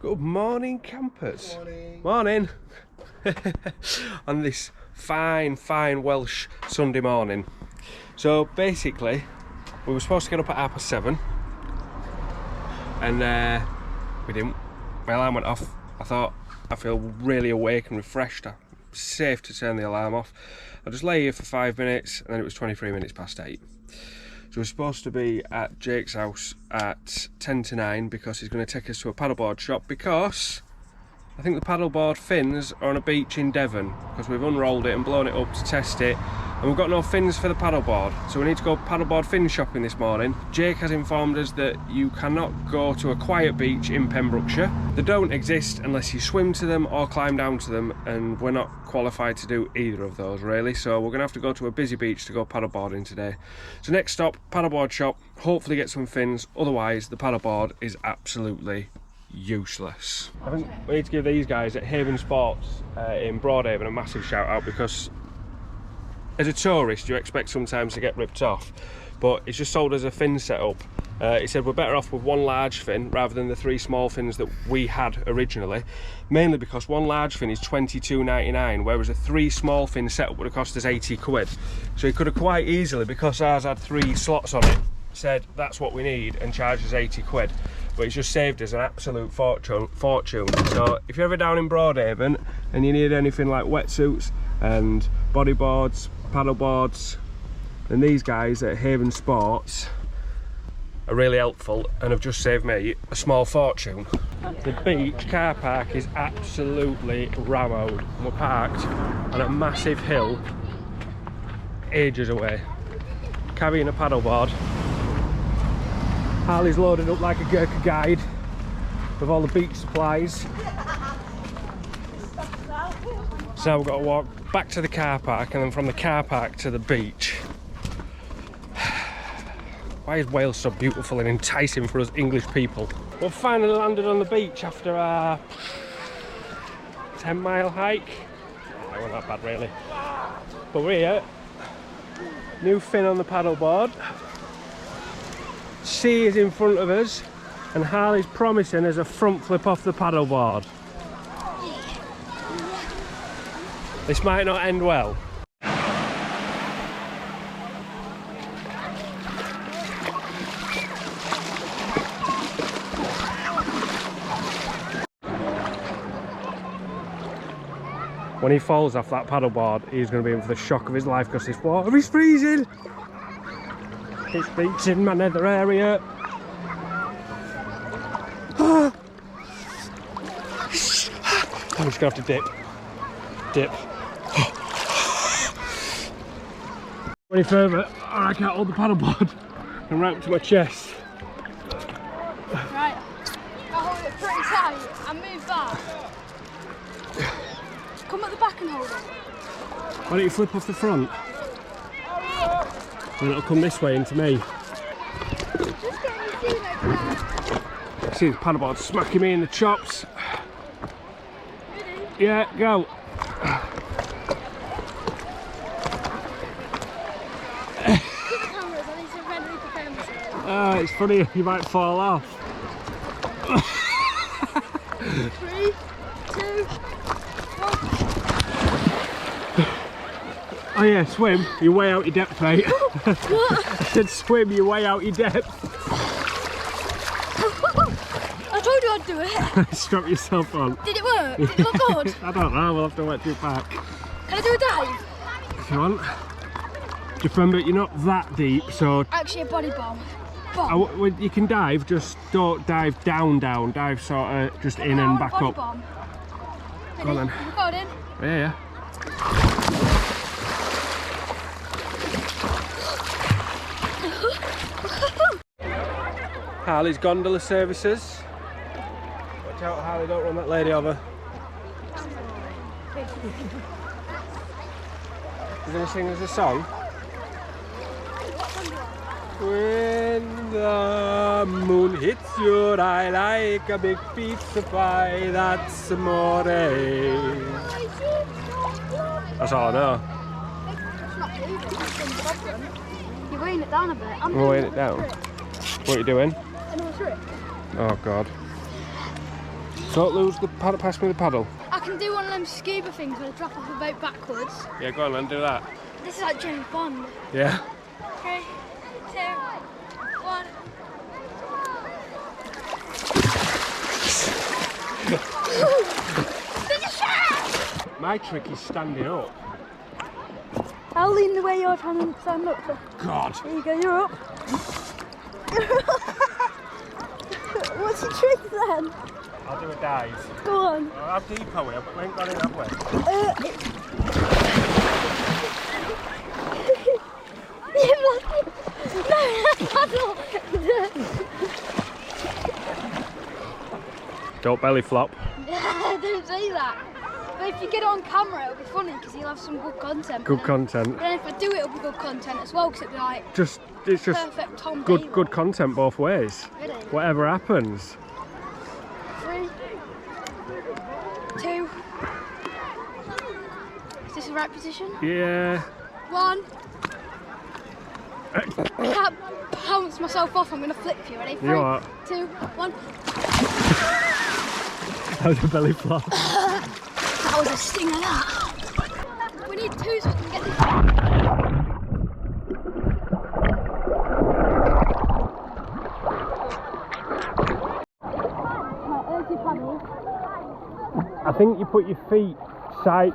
Good morning, campers. Morning. Morning. On this fine Welsh Sunday morning. So basically, we were supposed to get up at 7:30, and we didn't. My alarm went off. I thought, I feel really awake and refreshed. I'm safe to turn the alarm off. I just lay here for 5 minutes, and then it was 23 minutes past 8. So we're supposed to be at Jake's house at 10 to 9 because he's going to take us to a paddleboard shop, because I think the paddleboard fins are on a beach in Devon, because we've unrolled it and blown it up to test it, and we've got no fins for the paddleboard, so we need to go paddleboard fin shopping this morning. Jake has informed us that you cannot go to a quiet beach in Pembrokeshire. They don't exist unless you swim to them or climb down to them, and we're not qualified to do either of those really, so we're gonna have to go to a busy beach to go paddleboarding today. So next stop, paddleboard shop, hopefully get some fins, otherwise the paddleboard is absolutely useless. I think we need to give these guys at Haven Sports in Broadhaven a massive shout out, because as a tourist you expect sometimes to get ripped off, but it's just sold as a fin setup. He said we're better off with one large fin rather than the 3 small fins that we had originally, mainly because one large fin is £22.99, whereas a 3 small fin setup would have cost us 80 quid. So he could have quite easily, because ours had 3 slots on it, said that's what we need and charged us 80 quid. But it's just saved us an absolute fortune. So if you're ever down in Broadhaven and you need anything like wetsuits and bodyboards, paddleboards, then these guys at Haven Sports are really helpful and have just saved me a small fortune. The beach car park is absolutely rammed. We're parked on a massive hill ages away, carrying a paddleboard. Harley's loaded up like a Gurkha guide with all the beach supplies. So now we've got to walk back to the car park, and then from the car park to the beach. Why is Wales so beautiful and enticing for us English people? We've finally landed on the beach after a 10-mile hike. It wasn't that bad really. But we're here. New fin on the paddleboard. Sea is in front of us, and Harley's promising us a front flip off the paddleboard. This might not end well. When he falls off that paddleboard, he's going to be in for the shock of his life, because this water is freezing. It's beach in my nether area. I'm just going to have to dip. Any further, I can't hold the paddleboard. I'm right up to my chest. Right, I'll hold it pretty tight and move back. Come at the back and hold it. Why don't you flip off the front? And it'll come this way into me. Just get me through like See the paddleboard smacking me in the chops. Ready? Yeah, go. Cameras, I need to ready prepare myself. Oh, it's funny, you might fall off. 3, 2, 1. Oh yeah, swim. You're way out your depth, mate. What? I said swim, you're way out your depth. I told you I'd do it. Strap yourself on. Did it work? Did it look good? I don't know, we'll have to watch you back. Can I do a dive? If you want. Just remember, you're not that deep, so... Actually, a body bomb. You can dive, just don't dive down, dive sort of just in and back up. Bomb. Go on then. Recording? Yeah. Harley's gondola services. Watch out, Harley, don't run that lady over. You're going to sing us a song? When the moon hits your eye like a big pizza pie, that's amore. That's all I know. It's not moving, it's in the bottom. You're weighing it down a bit. I'm weighing it down. What are you doing? Another trick. Oh god. So lose the paddle, pass me the paddle. I can do one of them scuba things where I drop off a boat backwards. Yeah, go on then, do that. This is like James Bond. Yeah. 3, 2, 1. There's a shark! My trick is standing up. I'll lean the way you're trying to stand up. So. God. There you go, you're up. What's your trick then? I'll do a dive. Go on. How deep are we? We ain't got it, have we? Paddle. Don't belly flop. Don't say that. But if you get it on camera, it'll be funny because you'll have some good content. Good content. But then if I do it, it'll be good content as well because it'll be like It's just perfect Tom Daly. good content both ways. Really? Whatever happens. 3, 2. Is this the right position? Yeah. 1. I can't bounce myself off. I'm gonna flip you. Ready? 3, You are. 2, 1. How's the belly flop? That was a stinger. That. We need 2 so we can get this. I think you put your feet side.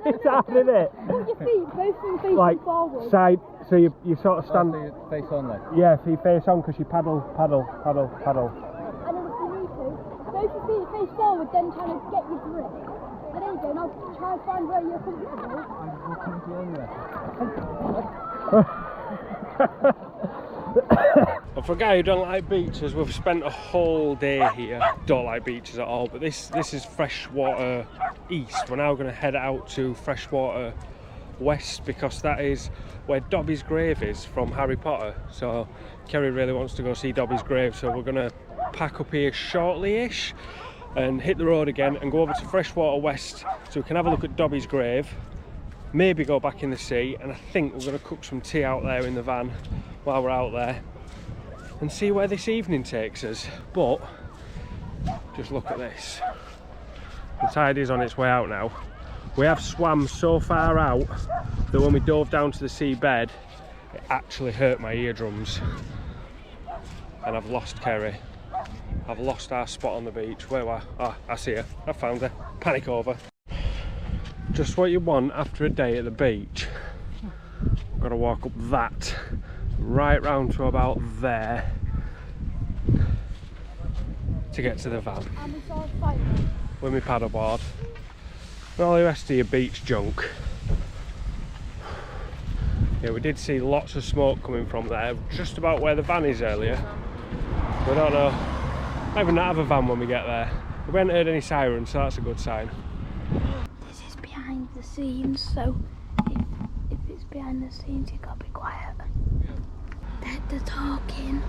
It's hard, isn't it? Put your feet, both of them facing Like forward. side, so you sort of stand. So you face on then? Yeah, so you face on because you paddle. And then if you need to, both your feet face forward, then trying to get your grip. So there you go, now try and find where you're comfortable. Well, for a guy who don't like beaches, we've spent a whole day here. Don't like beaches at all, but this is freshwater east. We're now going to head out to freshwater west because that is where Dobby's grave is from Harry Potter. So Kerry really wants to go see Dobby's grave, so we're going to pack up here shortly-ish and hit the road again and go over to freshwater west so we can have a look at Dobby's grave, maybe go back in the sea, and I think we're going to cook some tea out there in the van while we're out there and see where this evening takes us. But just look at this, the tide is on its way out now. We have swam so far out that when we dove down to the seabed it actually hurt my eardrums, and I've lost Kerry. I've lost our spot on the beach. Where were I? Oh, I see her. I found her. Panic over. Just what you want after a day at the beach. I've got to walk up that right round to about there to get to the van with my paddleboard and all the rest of your beach junk. Yeah, we did see lots of smoke coming from there, just about where the van is earlier. We don't know. Might even not have a van when we get there. We haven't heard any sirens, so that's a good sign. This is behind the scenes, so if it's behind the scenes, you gotta be quiet. They're talking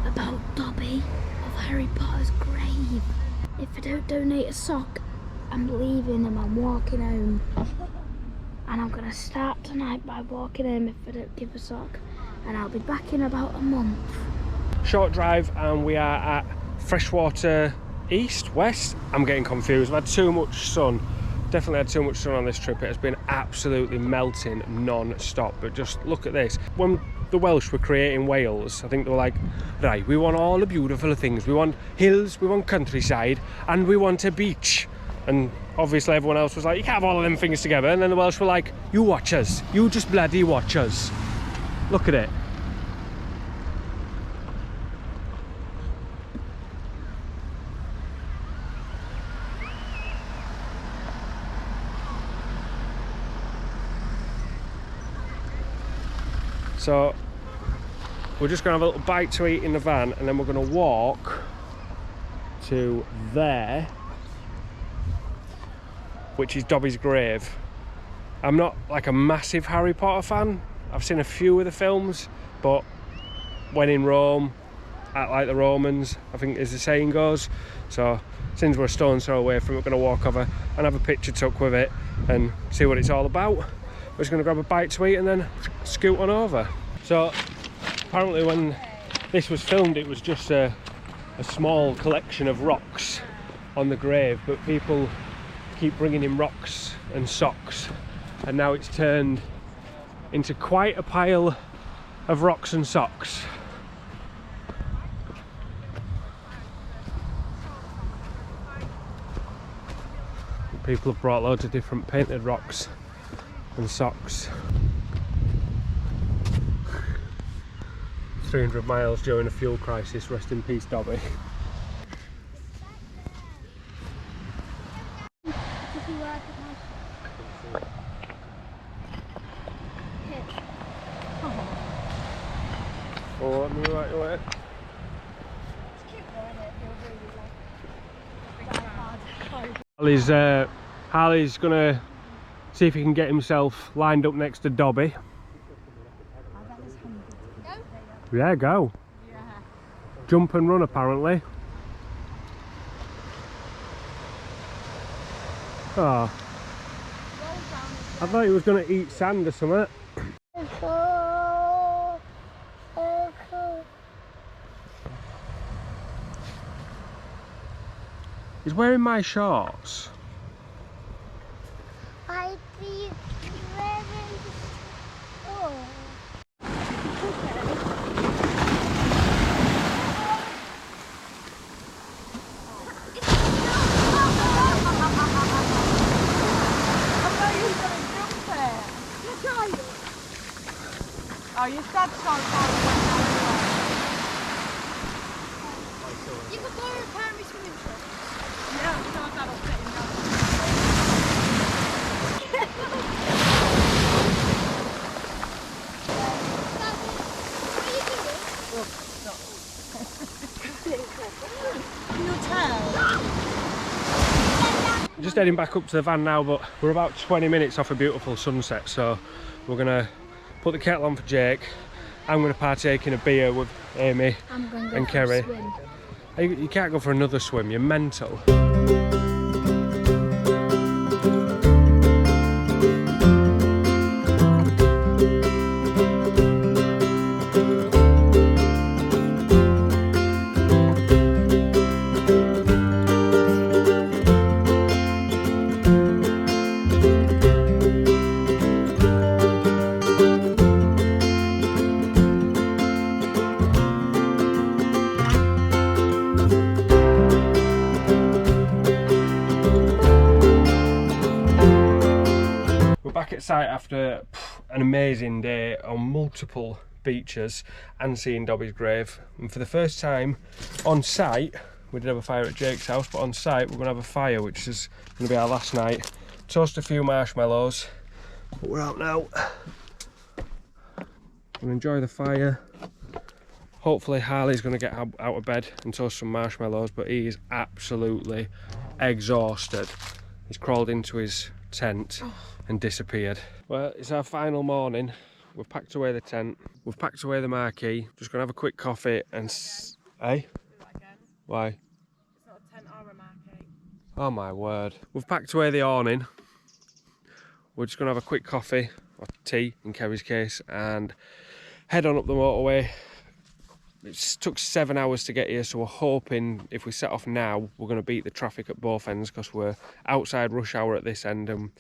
about Dobby of Harry Potter's grave. If I don't donate a sock, I'm leaving and I'm walking home. And I'm gonna start tonight by walking home if I don't give a sock. And I'll be back in about a month. Short drive and we are at freshwater east, west. I'm getting confused. I've had too much sun. Definitely had too much sun on this trip. It has been absolutely melting non-stop. But just look at this. When the Welsh were creating Wales, I think they were like, right, we want all the beautiful things. We want hills, we want countryside, and we want a beach. And obviously everyone else was like, you can't have all of them things together. And then the Welsh were like, you watch us. You just bloody watch us. Look at it. So we're just going to have a little bite to eat in the van, and then we're going to walk to there, which is Dobby's grave. I'm not like a massive Harry Potter fan. I've seen a few of the films, but when in Rome, act like the Romans, I think as the saying goes. So since we're a stone's throw away from it, we're going to walk over and have a picture took with it and see what it's all about. We're just going to grab a bite to eat and then scoot on over. So apparently when this was filmed, it was just a small collection of rocks on the grave, but people keep bringing him rocks and socks, and now it's turned into quite a pile of rocks and socks. People have brought loads of different painted rocks and socks. 300 miles during a fuel crisis, rest in peace Dobby. Oh, let me right away. Harley's gonna see if he can get himself lined up next to Dobby. Yeah, go. Yeah. Jump and run apparently. Oh. I thought he was going to eat sand or something. He's wearing my shorts. I see wearing. Oh. Oh, your dad's so far away. You could borrow a primary swimming trunks. Yeah, I'm sure that'll fit in now. Can you tell? Just heading back up to the van now, but we're about 20 minutes off a beautiful sunset, so we're gonna put the kettle on for Jake. I'm going to partake in a beer with Amy and Kerry. You can't go for another swim, you're mental. At site after an amazing day on multiple beaches and seeing Dobby's grave, and for the first time on site, we did have a fire at Jake's house, but on site we're going to have a fire, which is going to be our last night. Toast a few marshmallows, but we're out now. We'll enjoy the fire. Hopefully Harley's going to get out of bed and toast some marshmallows, but he is absolutely exhausted. He's crawled into his tent and disappeared. Well, it's our final morning. We've packed away the tent, we've packed away the marquee, just gonna have a quick coffee and eh? Why? It's not a tent or a marquee. Oh my word. We've packed away the awning. We're just gonna have a quick coffee, or tea in Kerry's case, and head on up the motorway. It took 7 hours to get here, so we're hoping if we set off now, we're going to beat the traffic at both ends, because we're outside rush hour at this end, and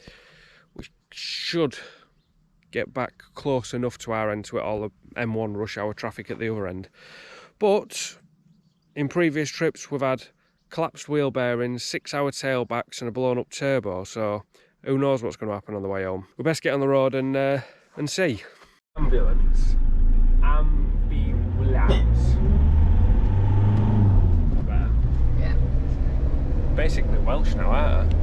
we should get back close enough to our end to it all the M1 rush hour traffic at the other end. But in previous trips, we've had collapsed wheel bearings, 6-hour tailbacks, and a blown up turbo, so who knows what's going to happen on the way home. We best get on the road and see. Ambulance. Yeah. Basically Welsh now, aren't I?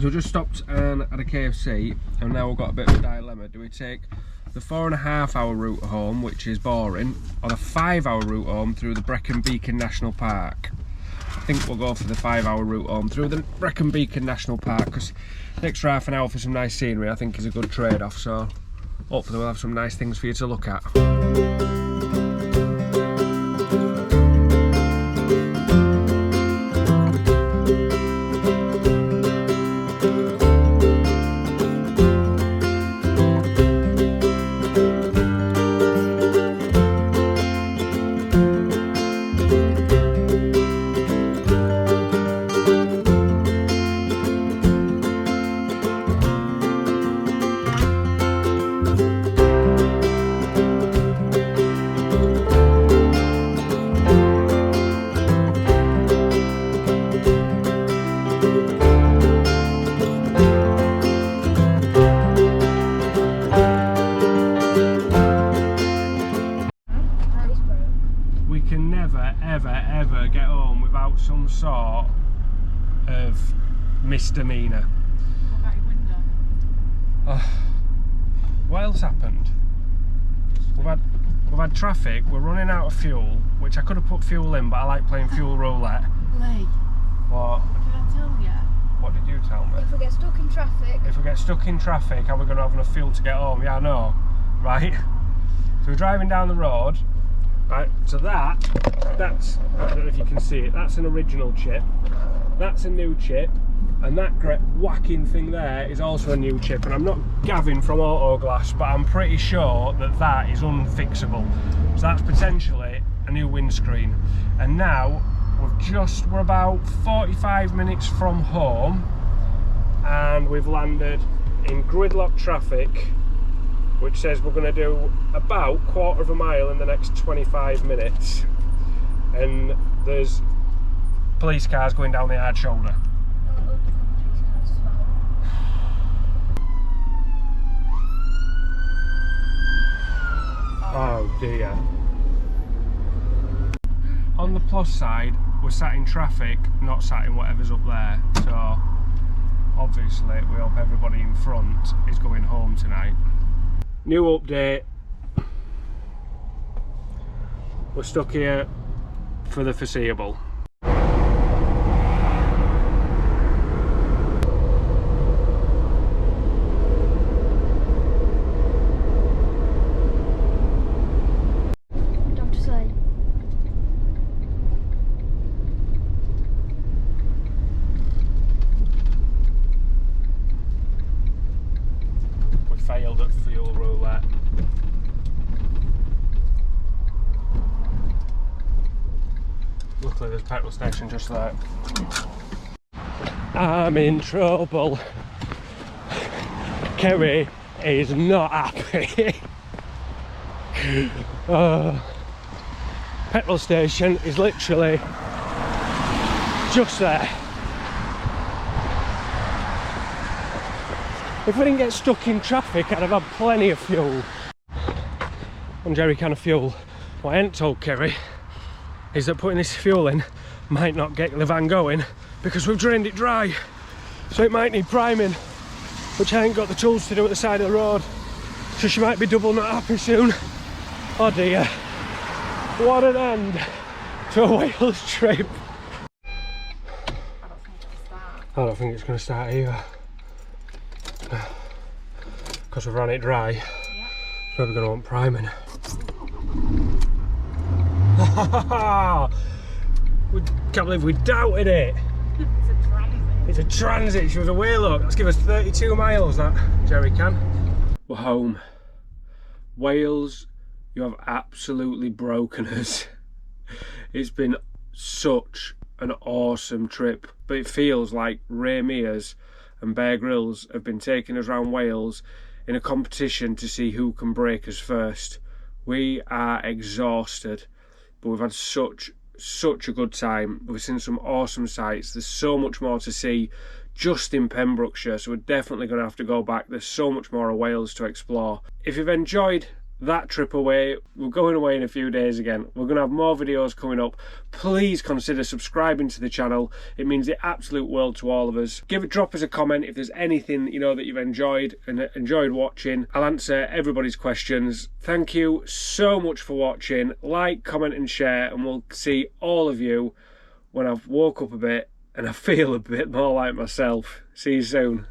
So just stopped and had a KFC, and now we've got a bit of a dilemma. Do we take the 4.5-hour route home, which is boring, or the 5-hour route home through the Brecon Beacon National Park? I think we'll go for the 5-hour route home through the Brecon Beacon National Park, because the extra half an hour for some nice scenery I think is a good trade-off, so hopefully we'll have some nice things for you to look at. some sort of misdemeanor. What about your window? What else happened? We've had traffic, we're running out of fuel, which I could have put fuel in, but I like playing fuel roulette. Lee, What? what did I tell you? What did you tell me? If we get stuck in traffic. If we get stuck in traffic, are we going to have enough fuel to get home? Yeah, I know. Right? So we're driving down the road. Right, so that's, I don't know if you can see it, that's an original chip. That's a new chip. And that great whacking thing there is also a new chip. And I'm not Gavin from Autoglass, but I'm pretty sure that that is unfixable. So that's potentially a new windscreen. And now we're about 45 minutes from home, and we've landed in gridlock traffic, which says we're going to do about 1/4 mile in the next 25 minutes, and there's police cars going down the hard shoulder. Oh dear. On the plus side, we're sat in traffic, not sat in whatever's up there, so obviously we hope everybody in front is going home tonight. New update. We're stuck here for the foreseeable. Don't say. We failed at fuel roulette. Luckily there's a petrol station just there. I'm in trouble. Kerry is not happy. Petrol station is literally just there. If we didn't get stuck in traffic, I'd have had plenty of fuel. One jerry can of fuel. What I ain't told Kerry is that putting this fuel in might not get the van going because we've drained it dry. So it might need priming, which I ain't got the tools to do at the side of the road. So she might be double not happy soon. Oh dear. What an end to a Wales trip. I don't think it's going to start either. Because we've run it dry. Yeah. So we're going to want priming. We can't believe we doubted it. It's a transit. It's a transit. She was away, look. Let's give us 32 miles, that jerry can. We're home. Wales, you have absolutely broken us. It's been such an awesome trip, but it feels like Ray Mears and Bear Grylls have been taking us around Wales in a competition to see who can break us first. We are exhausted, but we've had such a good time. We've seen some awesome sights. There's so much more to see just in Pembrokeshire, so we're definitely going to have to go back. There's so much more of Wales to explore. If you've enjoyed that trip away, we're going away in a few days again. We're going to have more videos coming up. Please consider subscribing to the channel. It means the absolute world to all of us. Drop us a comment if there's anything that you've enjoyed and enjoyed watching. I'll answer everybody's questions. Thank you so much for watching. Like, comment and share, and we'll see all of you when I've woke up a bit and I feel a bit more like myself. See you soon.